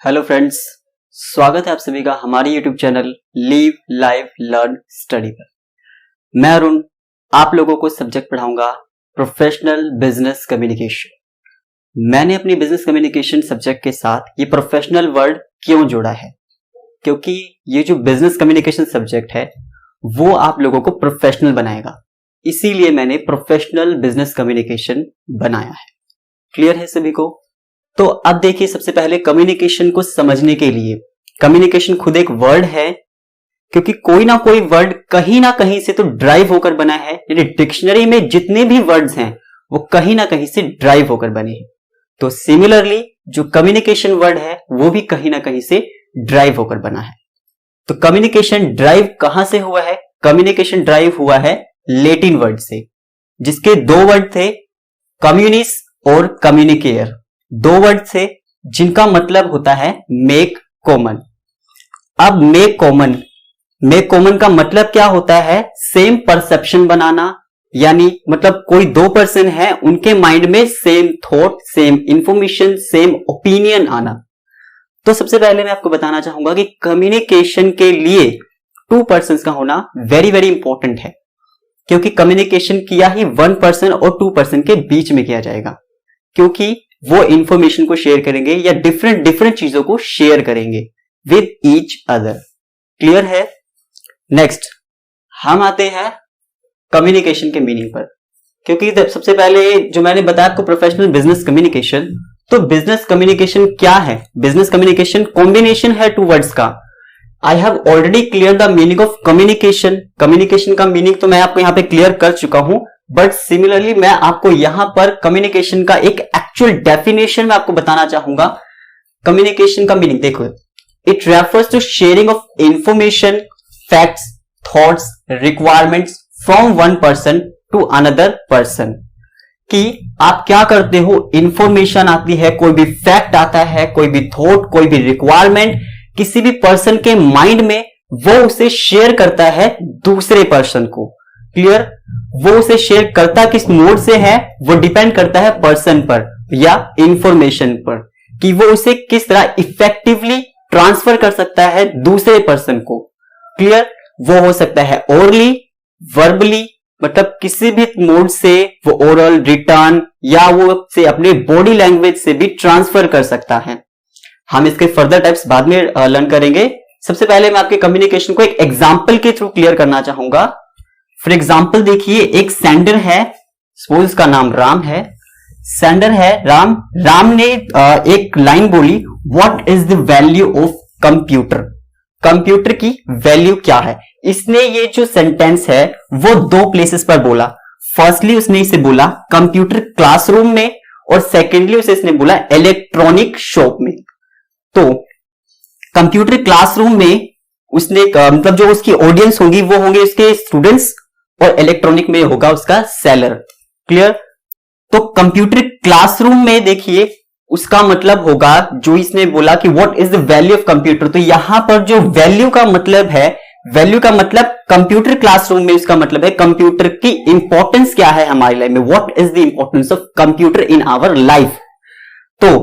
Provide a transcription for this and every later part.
Hello friends, स्वागत है आप सभी का हमारे YouTube channel live live learn study पर। मैं अरुण आप लोगों को सब्जेक्ट पढ़ाऊंगा प्रोफेशनल बिजनेस कम्युनिकेशन। मैंने अपनी बिजनेस कम्युनिकेशन सब्जेक्ट के साथ ये प्रोफेशनल वर्ड क्यों जोड़ा है, क्योंकि ये जो बिजनेस कम्युनिकेशन सब्जेक्ट है वो आप लोगों को प्रोफेशनल बनाएगा, इसीलिए मैंने प्रोफेशनल बिजनेस कम्युनिकेशन बनाया है। क्लियर है सभी को? तो अब देखिए, सबसे पहले कम्युनिकेशन को समझने के लिए, कम्युनिकेशन खुद एक वर्ड है, क्योंकि कोई ना कोई वर्ड कहीं ना कहीं से तो ड्राइव होकर बना है। यानी डिक्शनरी में जितने भी वर्ड्स हैं वो कहीं ना कहीं से ड्राइव होकर बने हैं। तो सिमिलरली जो कम्युनिकेशन वर्ड है वो भी कहीं ना कहीं से ड्राइव होकर बना है। तो कम्युनिकेशन ड्राइव कहां से हुआ है? कम्युनिकेशन ड्राइव हुआ है लैटिन वर्ड से, जिसके दो वर्ड थे, कम्युनिस और कम्युनिकेयर। दो वर्ड से जिनका मतलब होता है मेक कॉमन। अब मेक कॉमन का मतलब क्या होता है? सेम परसेप्शन बनाना, यानी मतलब कोई दो पर्सन है, उनके माइंड में same thought, same information, same opinion आना। तो सबसे पहले मैं आपको बताना चाहूंगा कि कम्युनिकेशन के लिए टू पर्सन का होना वेरी वेरी इंपॉर्टेंट है, क्योंकि कम्युनिकेशन किया ही वन पर्सन और टू पर्सन के बीच में किया जाएगा, क्योंकि वो इंफॉर्मेशन को शेयर करेंगे या डिफरेंट चीजों को शेयर करेंगे विद ईच अदर। क्लियर है? नेक्स्ट हम आते हैं कम्युनिकेशन के मीनिंग पर, क्योंकि सबसे पहले जो मैंने बताया आपको प्रोफेशनल बिजनेस कम्युनिकेशन, तो बिजनेस कम्युनिकेशन क्या है? बिजनेस कम्युनिकेशन कॉम्बिनेशन है टू वर्ड्स का। I have already clear the meaning of communication. Communication का मीनिंग तो मैं आपको यहां पे क्लियर कर चुका हूं, बट सिमिलरली मैं आपको यहां पर कम्युनिकेशन का एक एक्चुअल डेफिनेशन में आपको बताना चाहूंगा। कम्युनिकेशन का मीनिंग देखो, it refers to sharing of information, facts, thoughts, requirements from one person to another person. कि आप क्या करते हो, इंफॉर्मेशन आती है, कोई भी फैक्ट आता है, कोई भी थॉट, कोई भी रिक्वायरमेंट किसी भी पर्सन के माइंड में, वो उसे शेयर करता है दूसरे पर्सन को। क्लियर? वो उसे शेयर करता किस मोड से है, वो डिपेंड करता है पर्सन पर या इंफॉर्मेशन पर, कि वो उसे किस तरह इफेक्टिवली ट्रांसफर कर सकता है दूसरे पर्सन को। क्लियर? वो हो सकता है ओरली, वर्बली, मतलब किसी भी मोड से वो ओरल, रिटर्न या वो से अपने बॉडी लैंग्वेज से भी ट्रांसफर कर सकता है। हम इसके फर्दर टाइप्स बाद में लर्न करेंगे। सबसे पहले मैं आपके कम्युनिकेशन को एक एग्जाम्पल के थ्रू क्लियर करना चाहूंगा। फॉर एग्जाम्पल देखिए, एक सेंडर है, सपोज उसका नाम राम है, सेंडर है राम। राम ने एक लाइन बोली, what is the value of computer? Computer की वैल्यू क्या है? इसने ये जो सेंटेंस है वो दो प्लेसेस पर बोला। फर्स्टली उसने इसे बोला कंप्यूटर क्लासरूम में, और सेकेंडली उसे इसने बोला इलेक्ट्रॉनिक शॉप में। तो कंप्यूटर क्लासरूम में उसने मतलब जो उसकी ऑडियंस होगी वो होंगे उसके स्टूडेंट्स, और इलेक्ट्रॉनिक में होगा उसका सेलर। क्लियर? तो कंप्यूटर क्लासरूम में देखिए उसका मतलब होगा, जो इसने बोला कि what is the value of computer, तो यहां पर जो वैल्यू का मतलब है, वैल्यू का मतलब कंप्यूटर क्लासरूम में उसका मतलब है कंप्यूटर की इंपॉर्टेंस क्या है हमारी लाइफ में, what is the importance of computer in our life. तो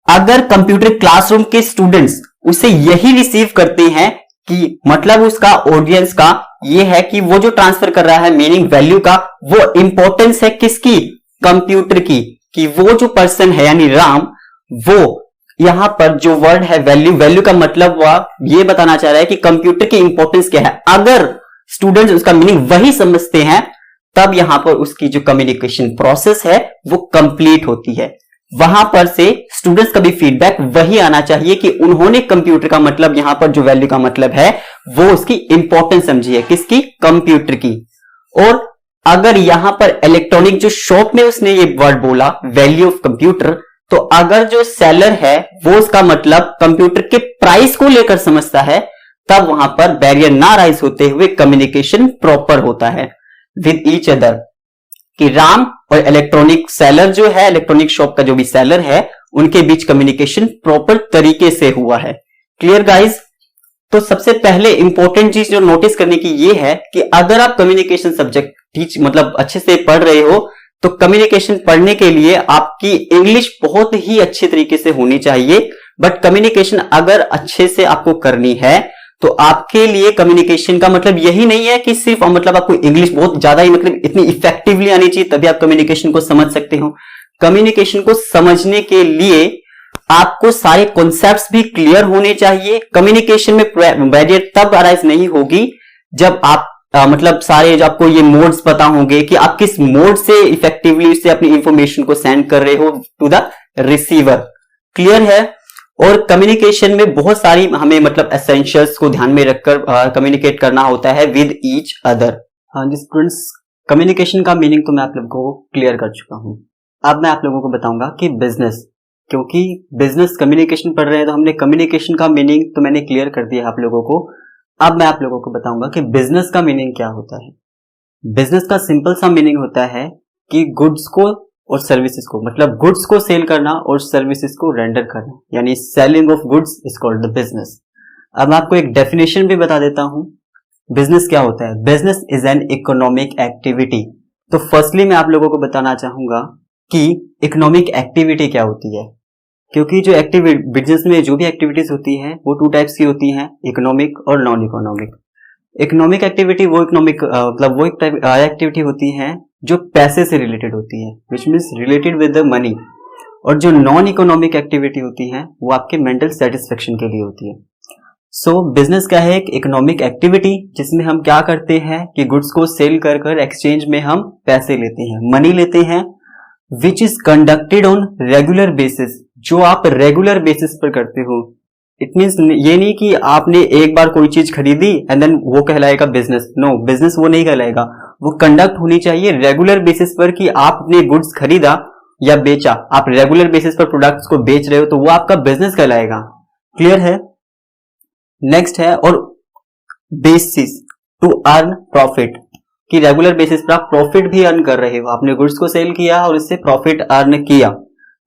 अगर कंप्यूटर क्लासरूम के स्टूडेंट्स उसे यही रिसीव करते हैं, कि मतलब उसका ऑडियंस का ये है कि वो जो ट्रांसफर कर रहा है मीनिंग वैल्यू का, वो इंपॉर्टेंस है किसकी? कंप्यूटर की। कि वो जो पर्सन है यानी राम, वो यहां पर जो वर्ड है वैल्यू का मतलब वह ये बताना चाह रहा है कि कंप्यूटर की इंपॉर्टेंस क्या है। अगर स्टूडेंट्स उसका मीनिंग वही समझते हैं, तब यहां पर उसकी जो कम्युनिकेशन प्रोसेस है वो कंप्लीट होती है। वहां पर से स्टूडेंट्स का भी फीडबैक वही आना चाहिए कि उन्होंने कंप्यूटर का मतलब, यहां पर जो वैल्यू का मतलब है वो उसकी इंपॉर्टेंस समझी है, किसकी? कंप्यूटर की। और अगर यहां पर इलेक्ट्रॉनिक जो शॉप में उसने ये वर्ड बोला वैल्यू ऑफ कंप्यूटर, तो अगर जो सेलर है वो उसका मतलब कंप्यूटर के प्राइस को लेकर समझता है, तब वहां पर बैरियर ना राइज होते हुए कम्युनिकेशन प्रॉपर होता है विद ईच अदर। कि राम और इलेक्ट्रॉनिक सेलर जो है, इलेक्ट्रॉनिक शॉप का जो भी सेलर है, उनके बीच कम्युनिकेशन प्रॉपर तरीके से हुआ है। Clear guys? तो सबसे पहले इंपॉर्टेंट चीज जो नोटिस करने की ये है कि अगर आप कम्युनिकेशन सब्जेक्ट टीच मतलब अच्छे से पढ़ रहे हो, तो कम्युनिकेशन पढ़ने के लिए आपकी इंग्लिश बहुत ही अच्छे तरीके से होनी चाहिए। बट कम्युनिकेशन अगर अच्छे से आपको करनी है तो आपके लिए कम्युनिकेशन का मतलब यही नहीं है कि सिर्फ मतलब आपको इंग्लिश बहुत ज्यादा ही मतलब इतनी इफेक्टिवली आनी चाहिए तभी आप कम्युनिकेशन को समझ सकते हो। कम्युनिकेशन को समझने के लिए आपको सारे कॉन्सेप्ट्स भी क्लियर होने चाहिए। कम्युनिकेशन में बैरियर तब अराइज नहीं होगी जब आप मतलब सारे जो आपको ये मोड्स पता होंगे कि आप किस मोड से इफेक्टिवली से अपनी इंफॉर्मेशन को सेंड कर रहे हो टू द रिसीवर। क्लियर है। और कम्युनिकेशन में बहुत सारी हमें मतलब एसेंशियल्स को ध्यान में रखकर कम्युनिकेट करना होता है विद ईच अदर। हाँ जी स्टूडेंट्स, कम्युनिकेशन का मीनिंग तो मैं आप लोगों को क्लियर कर चुका हूं। अब मैं आप लोगों को बताऊंगा कि बिजनेस, क्योंकि बिजनेस कम्युनिकेशन पढ़ रहे हैं तो हमने कम्युनिकेशन का मीनिंग तो मैंने क्लियर कर दिया आप लोगों को। अब मैं आप लोगों को बताऊंगा कि बिजनेस का मीनिंग क्या होता है। बिजनेस का सिंपल सा मीनिंग होता है कि गुड्स को और सर्विसेज को, मतलब गुड्स को सेल करना और सर्विसेज को रेंडर करना, यानी selling of goods is called the business. अब मैं आपको एक डेफिनेशन भी बता देता हूं बिजनेस क्या होता है। Business is an economic activity. तो फर्स्टली मैं आप लोगों को बताना चाहूंगा कि इकोनॉमिक एक्टिविटी क्या होती है, क्योंकि जो एक्टिविटी बिजनेस में जो भी एक्टिविटीज होती है वो टू टाइप्स की होती हैं, इकोनॉमिक और नॉन इकोनॉमिक। इकोनॉमिक एक्टिविटी वो इकोनॉमिक मतलब वो एक एक्टिविटी होती है जो पैसे से रिलेटेड होती है, which means related with the money. और जो नॉन इकोनॉमिक एक्टिविटी होती है वो आपके मेंटल सेटिस्फेक्शन के लिए होती है। सो बिजनेस क्या है, एक इकोनॉमिक एक्टिविटी जिसमें हम क्या करते हैं कि गुड्स को सेल कर कर एक्सचेंज में हम पैसे लेते हैं, मनी लेते हैं, which is conducted on regular basis, जो आप रेगुलर बेसिस पर करते हो। इट मीन्स ये नहीं कि आपने एक बार कोई चीज खरीदी एंड देन वो कहलाएगा बिजनेस। नो, बिजनेस वो नहीं कहलाएगा। वो कंडक्ट होनी चाहिए रेगुलर बेसिस पर कि आप अपने गुड्स खरीदा या बेचा, आप रेगुलर बेसिस पर प्रोडक्ट्स को बेच रहे हो तो वो आपका बिजनेस कहलाएगा। क्लियर है। नेक्स्ट है और बेसिस टू अर्न प्रॉफिट, कि रेगुलर बेसिस पर आप प्रॉफिट भी अर्न कर रहे हो, आपने गुड्स को सेल किया और इससे प्रॉफिट अर्न किया।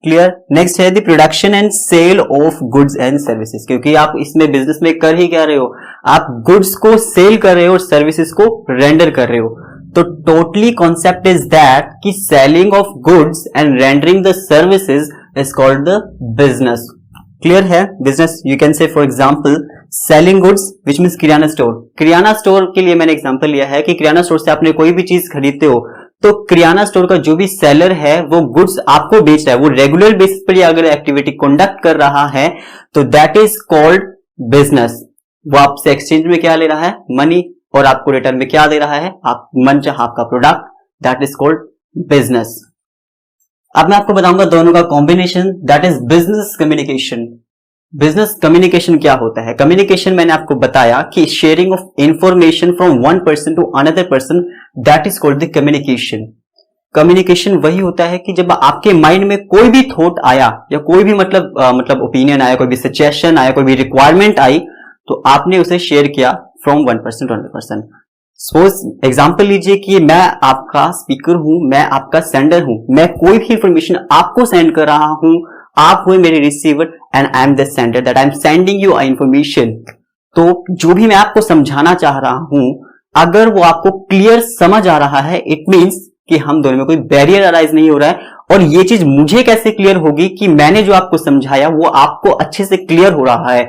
क्लियर। नेक्स्ट है the production and sale of goods and services, क्योंकि आप इसमें बिजनेस में कर ही क्या रहे हो, आप गुड्स को सेल कर रहे हो और सर्विसेज को रेंडर कर रहे हो। तो टोटली कॉन्सेप्ट इज दैट कि selling of goods and rendering the services is called the business. Clear है। Business you can say for example selling goods which means kirana store. Kirana store के लिए मैंने एग्जांपल लिया है कि किराना स्टोर से आपने कोई भी चीज खरीदते हो तो किराना स्टोर का जो भी सेलर है वो गुड्स आपको बेच रहा है, वो रेगुलर बेसिस पर अगर एक्टिविटी कंडक्ट कर रहा है तो दैट इज कॉल्ड बिजनेस। वो आपसे एक्सचेंज में क्या ले रहा है, मनी, और आपको रिटर्न में क्या दे रहा है, आप मनचाहा आपका product, that is called business. अब मैं आपको बताऊंगा दोनों का combination, that is business communication. Business communication क्या होता है। कम्युनिकेशन मैंने आपको बताया कि sharing of information from one person to another person, that is called the communication. Communication वही होता है कि जब आपके माइंड में कोई भी थॉट आया या कोई भी मतलब ओपिनियन आया, कोई भी सजेशन आया, कोई भी रिक्वायरमेंट आई, तो आपने उसे शेयर किया from one person to another person. Suppose example लीजिए कि मैं आपका स्पीकर हूं, मैं आपका सेंडर हूं, मैं कोई भी इंफॉर्मेशन आपको सेंड कर रहा हूं, आप हुए मेरे receiver and I am the sender, that I am sending you information. तो जो भी मैं आपको समझाना चाह रहा हूं, अगर वो आपको क्लियर समझ आ रहा है, इट मीन्स कि हम दोनों में कोई बैरियर अराइज नहीं हो रहा है। और ये चीज मुझे कैसे क्लियर होगी कि मैंने जो आपको समझाया वो आपको अच्छे से क्लियर हो रहा है।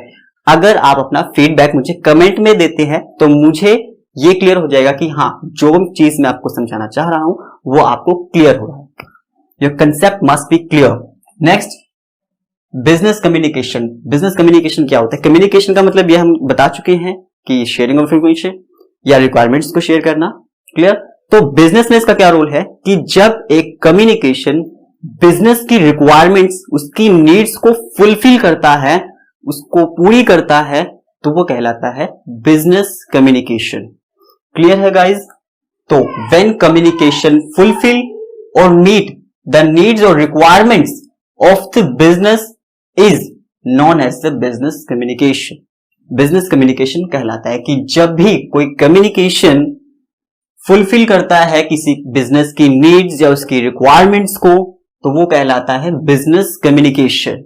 अगर आप अपना फीडबैक मुझे कमेंट में देते हैं तो मुझे ये क्लियर हो जाएगा कि हाँ, जो चीज मैं आपको समझाना चाह रहा हूं वो आपको क्लियर हो रहा है। Your concept must be clear. Next, business communication. Business communication क्या होता है। कम्युनिकेशन का मतलब ये हम बता चुके हैं कि शेयरिंग ऑफ इंफॉर्मेशन या रिक्वायरमेंट्स को शेयर करना। क्लियर। तो बिजनेस में इसका क्या रोल है कि जब एक कम्युनिकेशन बिजनेस की रिक्वायरमेंट्स, उसकी नीड्स को फुलफिल करता है, उसको पूरी करता है, तो वो कहलाता है बिजनेस कम्युनिकेशन। क्लियर है गाइज। तो व्हेन कम्युनिकेशन फुलफिल और मीट द नीड्स और requirements of the business is known as the business communication. Business communication कहलाता है कि जब भी कोई कम्युनिकेशन फुलफिल करता है किसी बिजनेस की नीड्स या उसकी रिक्वायरमेंट्स को, तो वो कहलाता है बिजनेस कम्युनिकेशन।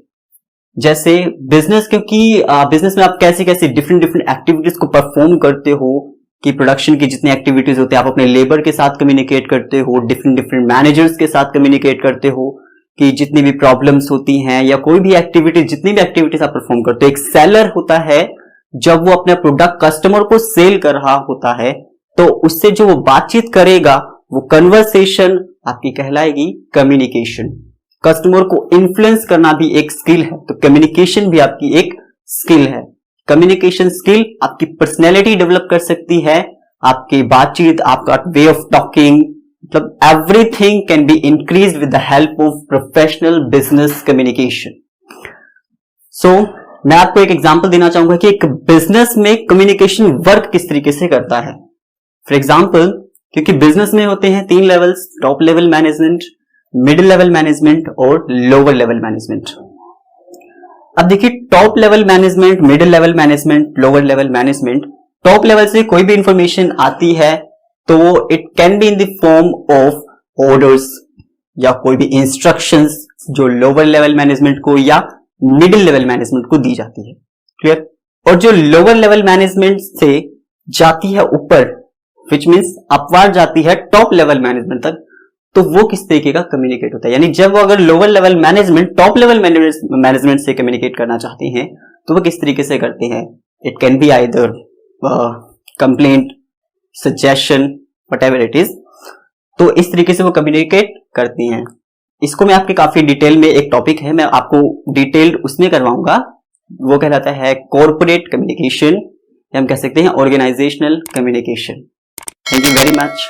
जैसे बिजनेस, क्योंकि बिजनेस में आप कैसी कैसी डिफरेंट एक्टिविटीज को परफॉर्म करते हो, कि प्रोडक्शन की जितनी एक्टिविटीज होती है आप अपने लेबर के साथ कम्युनिकेट करते हो, डिफरेंट मैनेजर्स के साथ कम्युनिकेट करते हो, कि जितनी भी प्रॉब्लम्स होती हैं या कोई भी एक्टिविटी, जितनी भी एक्टिविटीज आप परफॉर्म करते हो, एक सेलर होता है जब वो अपना प्रोडक्ट कस्टमर को सेल कर रहा होता है तो उससे जो वो बातचीत करेगा वो कन्वर्सेशन आपकी कहलाएगी कम्युनिकेशन। कस्टमर को इन्फ्लुएंस करना भी एक स्किल है, तो कम्युनिकेशन भी आपकी एक स्किल है। कम्युनिकेशन स्किल आपकी पर्सनैलिटी डेवलप कर सकती है, आपकी बातचीत, आपका वे ऑफ टॉकिंग, मतलब everything can be increased with the help of professional business communication. So मैं आपको एक एग्जांपल देना चाहूंगा कि एक बिजनेस में कम्युनिकेशन वर्क किस तरीके से करता है। फॉर एग्जांपल, क्योंकि बिजनेस में होते हैं 3 levels, top level management, middle level management और लोअर लेवल मैनेजमेंट। अब देखिए, top level management, middle level management, lower level management, top level से कोई भी इंफॉर्मेशन आती है तो it can be in the form of orders या कोई भी इंस्ट्रक्शंस जो लोअर लेवल मैनेजमेंट को या मिडिल लेवल मैनेजमेंट को दी जाती है। क्लियर? और जो लोअर लेवल मैनेजमेंट से जाती है ऊपर, विच मीन्स अपवार जाती है टॉप लेवल मैनेजमेंट तक, तो वो किस तरीके का कम्युनिकेट होता है। यानी जब वो अगर lower level management top level management से कम्युनिकेट करना चाहते हैं तो वो किस तरीके से करते हैं। It can be either complaint, suggestion, whatever it is. तो इस तरीके से वो कम्युनिकेट करती हैं। इसको मैं आपके काफी डिटेल में, एक टॉपिक है, मैं आपको डिटेल्ड उसमें करवाऊंगा, वो कहलाता है कॉर्पोरेट कम्युनिकेशन, हम कह सकते हैं organisational communication. Thank you very much.